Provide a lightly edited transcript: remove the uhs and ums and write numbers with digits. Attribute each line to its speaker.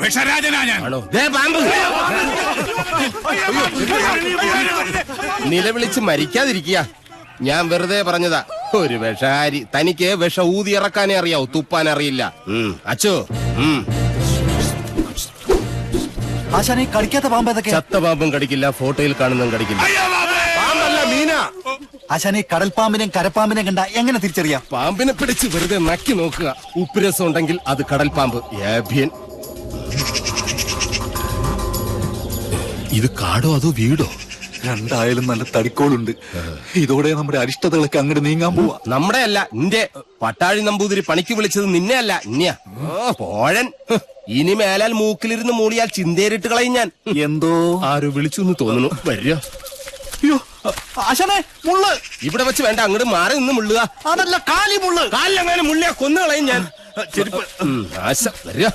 Speaker 1: വിഷരാജനാ ഞാൻ.
Speaker 2: പാമ്പ് നിലവിളിച്ച് മരിക്കാതിരിക്കുക. ഞാൻ വെറുതെ പറഞ്ഞതാ. ഒരു വിഷാരി. തനിക്ക് വിഷ ഊതി ഇറക്കാനേ അറിയാവൂ, തുപ്പാൻ അറിയില്ല. അച്ചോ
Speaker 3: ആശാനെ കടിക്കാത്ത പാമ്പ് ഏതൊക്കെ?
Speaker 2: ചത്ത പാമ്പും കടിക്കില്ല, ഫോട്ടോയിൽ കാണുന്നതും കടിക്കില്ല. പാമ്പല്ല, മീന.
Speaker 3: ആശാനെ കടൽപ്പാമ്പിനെയും കരപ്പാമ്പിനെയും കണ്ട എങ്ങനെ തിരിച്ചറിയാം?
Speaker 2: പാമ്പിനെ പിടിച്ച് വെറുതെ നക്കി നോക്കുക. ഉപ്പുരസം ഉണ്ടെങ്കിൽ അത് കടൽ പാമ്പ്. ഏഭ്യൻ. ഇത് കാടോ അതോ വീടോ?
Speaker 3: രണ്ടായാലും നല്ല തടിക്കോളുണ്ട്. ഇതോടെ നമ്മുടെ അരിഷ്ടതകളൊക്കെ അങ്ങോട്ട് നീങ്ങാൻ പോവാ.
Speaker 2: നമ്മുടെ അല്ല, നിന്റെ പട്ടാഴി നമ്പൂതിരി പണിക്ക് വിളിച്ചത് നിന്നെ അല്ല, ഇന്നെയാ. പോഴൻ. ഇനി മേലാൽ മൂക്കിലിരുന്ന് മൂളിയാൽ ചിന്തേരിട്ട് കളയും ഞാൻ.
Speaker 3: എന്തോ
Speaker 2: ആരോ വിളിച്ചു എന്ന് തോന്നുന്നു. വരിക.
Speaker 3: അയ്യോ ആശാനെ, മുള്ള്
Speaker 2: ഇവിടെ വെച്ച് വേണ്ട, അങ്ങോട്ട് മാറി നിന്ന് മുള്ളുക.
Speaker 3: അതല്ല, കാലി മുള്ള്.
Speaker 2: കാലിലെങ്ങനെ മുള്ളിയാ കൊന്നു കളയും ഞാൻ. ആശ വരിക.